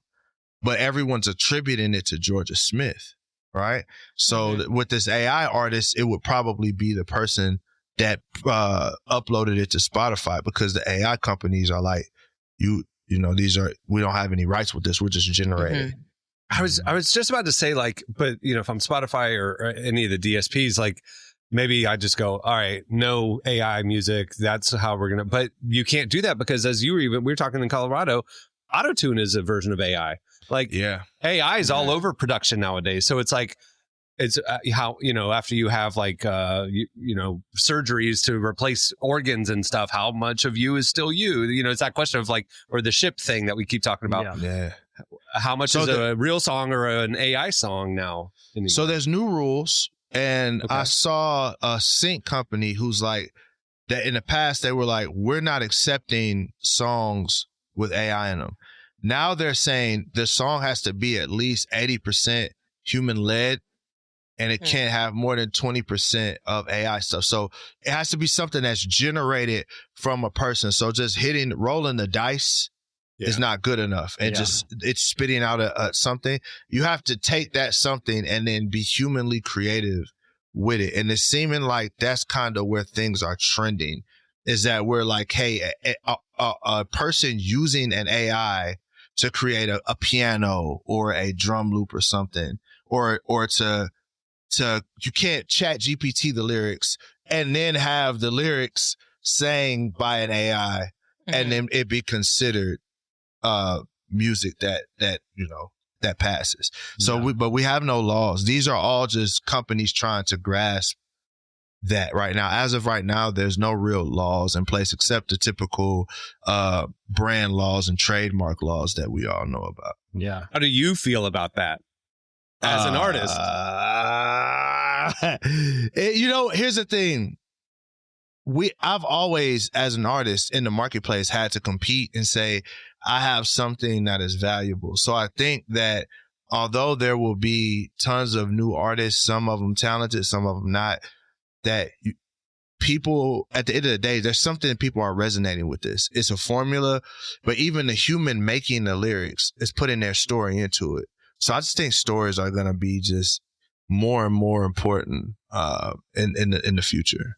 but everyone's attributing it to Georgia Smith, right? So with this AI artist, it would probably be the person that uploaded it to Spotify, because the AI companies are like, we don't have any rights with this. We're just generating. I was just about to say, but if I'm Spotify or any of the DSPs, maybe I just go, all right, no AI music. That's how we're going to, but you can't do that, because as we were talking in Colorado, autotune is a version of AI. AI is all over production nowadays. So it's it's how, after you have surgeries to replace organs and stuff, how much of you is still you? It's that question of or the ship thing that we keep talking about. Yeah. How much is a real song or an AI song now? Anymore? So there's new rules. And I saw a sync company who's that in the past, they were we're not accepting songs with AI in them. Now they're saying the song has to be at least 80% human led, and it can't have more than 20% of AI stuff. So it has to be something that's generated from a person. So just rolling the dice is not good enough. And just it's spitting out a something. You have to take that something and then be humanly creative with it. And it's seeming like that's kind of where things are trending, is that we're hey, a person using an AI to create a piano or a drum loop or something, or to you can't chat GPT the lyrics and then have the lyrics sang by an AI and then it be considered music that passes. So but we have no laws. These are all just companies trying to grasp that right now. As of right now, there's no real laws in place except the typical brand laws and trademark laws that we all know about. Yeah. How do you feel about that as an artist? Here's the thing. I've always, as an artist in the marketplace, had to compete and say, I have something that is valuable. So I think that although there will be tons of new artists, some of them talented, some of them not, that people, at the end of the day, there's something that people are resonating with this. It's a formula, but even the human making the lyrics is putting their story into it. So I just think stories are going to be just more and more important in the future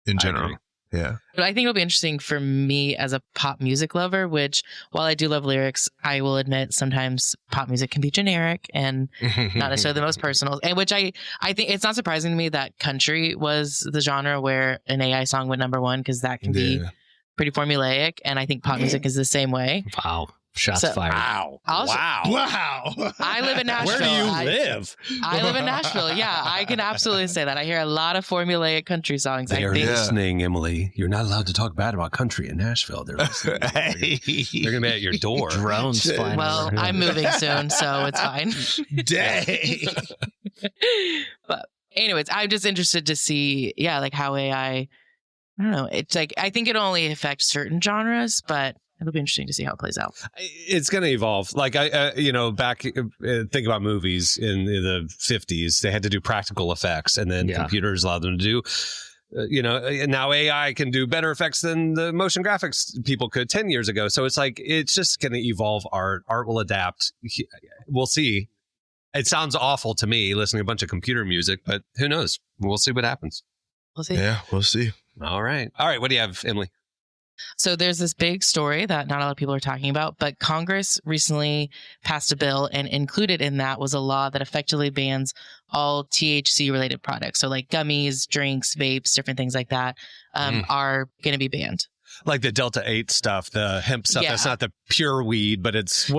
in general. Yeah. But I think it'll be interesting for me as a pop music lover, which while I do love lyrics, I will admit sometimes pop music can be generic and not necessarily the most personal. And which I think it's not surprising to me that country was the genre where an AI song went number one, because that can be pretty formulaic. And I think pop music is the same way. Wow. Shots fired. Wow. Wow. I live in Nashville. Where do you live? I live in Nashville. Yeah, I can absolutely say that. I hear a lot of formulaic country songs. They're I think. listening, Emily. You're not allowed to talk bad about country in Nashville. They're listening. They're going to be at your door. Drones flying. Well, I'm moving soon, so it's fine. Dang. But anyways, I'm just interested to see, like how AI, I don't know. It's like, I think it only affects certain genres, but it'll be interesting to see how it plays out. It's going to evolve. Like back think about movies in the 50s, they had to do practical effects, and then computers allowed them to do. And now AI can do better effects than the motion graphics people could 10 years ago. So it's like it's just going to evolve. Art will adapt. We'll see. It sounds awful to me listening to a bunch of computer music, but who knows? We'll see what happens. We'll see. Yeah, we'll see. All right. What do you have, Emily? So there's this big story that not a lot of people are talking about, but Congress recently passed a bill, and included in that was a law that effectively bans all THC related products. So like gummies, drinks, vapes, different things like that are going to be banned. Like the Delta 8 stuff, the hemp stuff. That's not the pure weed, but it's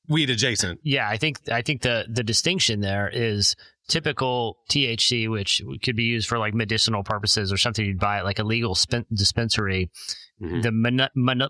weed adjacent. Yeah, I think the distinction there is typical THC, which could be used for like medicinal purposes or something you'd buy at like a legal dispensary. Mm-hmm. The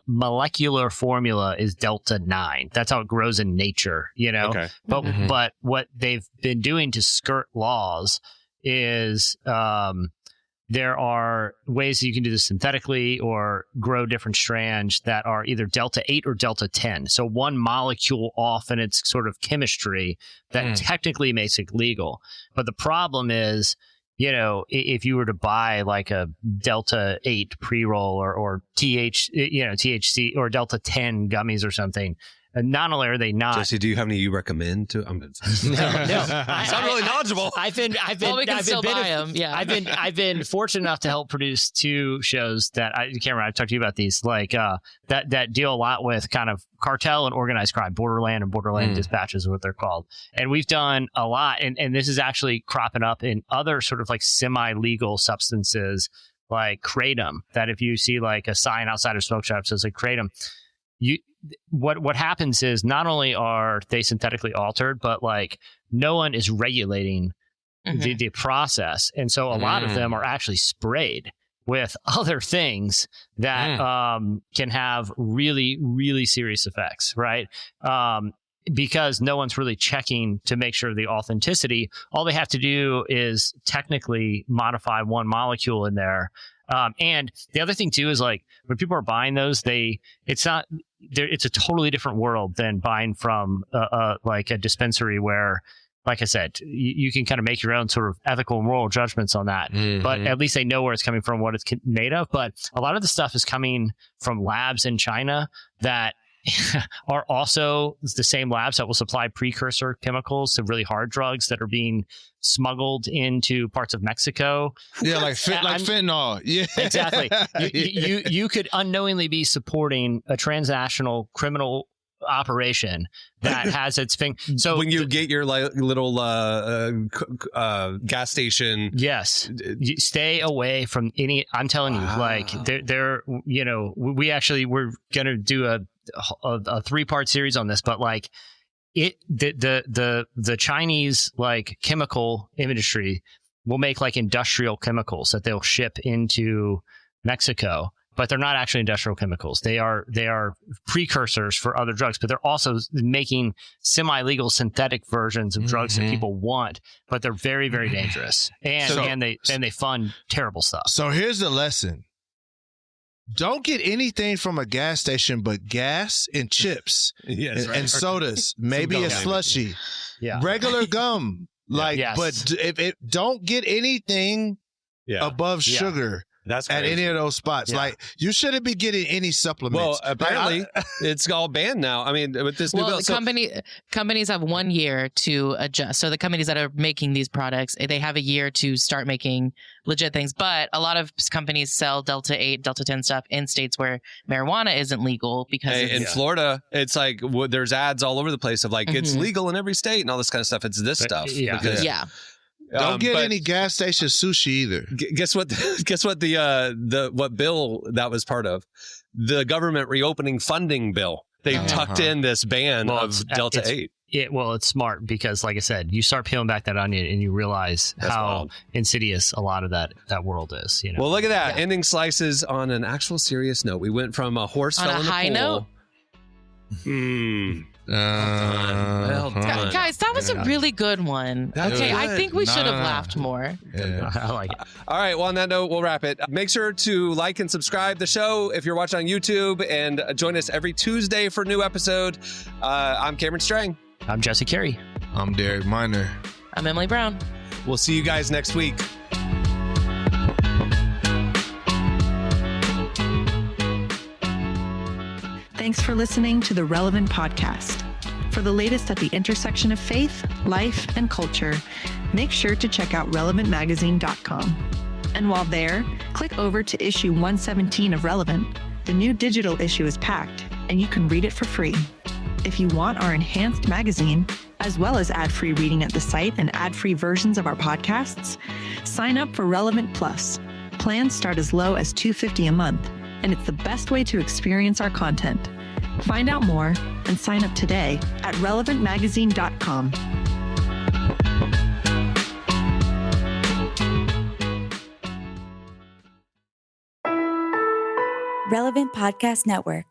molecular formula is Delta 9. That's how it grows in nature, Okay. But what they've been doing to skirt laws is there are ways that you can do this synthetically or grow different strands that are either Delta 8 or Delta 10. So one molecule off in its sort of chemistry that technically makes it legal. But the problem is, if you were to buy like a Delta 8 pre-roll or THC or Delta 10 gummies or something, not only are they not. Jesse, do you have any you recommend to? No. I'm really knowledgeable. I've been fortunate enough to help produce 2 shows that Cameron, I've talked to you about these, like that deal a lot with kind of cartel and organized crime, Borderland and Borderland Dispatch is what they're called. And we've done a lot, and this is actually cropping up in other sort of like semi-legal substances like kratom, that if you see like a sign outside of smoke shops says like kratom, what happens is not only are they synthetically altered, but like no one is regulating the process. And so a lot of them are actually sprayed with other things that can have really, really serious effects, right? Because no one's really checking to make sure the authenticity. All they have to do is technically modify one molecule in there. And the other thing too is like when people are buying those, it's a totally different world than buying from like a dispensary where, like I said, you can kind of make your own sort of ethical and moral judgments on that. But at least they know where it's coming from, what it's made of. But a lot of the stuff is coming from labs in China that are also the same labs that will supply precursor chemicals to really hard drugs that are being smuggled into parts of Mexico. Yeah, like fentanyl. Yeah, exactly. You could unknowingly be supporting a transnational criminal operation that has its thing. So when you get your little gas station, yes, you stay away from any. I'm telling you, like we're going to do a 3-part series on this, but like the Chinese like chemical industry will make like industrial chemicals that they'll ship into Mexico. But they're not actually industrial chemicals. They are precursors for other drugs, but they're also making semi-legal synthetic versions of drugs that people want, but they're very, very dangerous. And they fund terrible stuff. So here's the lesson. Don't get anything from a gas station but gas and chips and sodas, maybe a slushie, regular gum. But if don't get anything above sugar. That's at crazy. any of those spots. Yeah. Like, you shouldn't be getting any supplements. Well, apparently it's all banned now. I mean, with this new bill. The companies have 1 year to adjust. So the companies that are making these products, they have a year to start making legit things. But a lot of companies sell Delta 8, Delta 10 stuff in states where marijuana isn't legal because in Florida, it's like there's ads all over the place of like it's legal in every state and all this kind of stuff. It's this stuff. Yeah. Don't get any gas station sushi either. Guess what? Guess what? What bill that was part of? The government reopening funding bill. They tucked in this ban of Delta 8. It's smart because, like I said, you start peeling back that onion and you realize how insidious a lot of that world is. You know. Well, look at that. Yeah. Ending slices on an actual serious note. We went from a horse on fell a in the high pool. note. Well done. Guys, that was a really good one. Okay, I think we should have laughed more. Yeah. I like it. All right, well, on that note, we'll wrap it. Make sure to like and subscribe the show if you're watching on YouTube, and join us every Tuesday for a new episode. I'm Cameron Strang. I'm Jesse Carey. I'm Derek Miner. I'm Emily Brown. We'll see you guys next week. Thanks for listening to the Relevant Podcast. For the latest at the intersection of faith, life, and culture, make sure to check out relevantmagazine.com. And while there, click over to issue 117 of Relevant. The new digital issue is packed, and you can read it for free. If you want our enhanced magazine, as well as ad-free reading at the site and ad-free versions of our podcasts, sign up for Relevant Plus. Plans start as low as $2.50 a month, and it's the best way to experience our content. Find out more and sign up today at relevantmagazine.com. Relevant Podcast Network.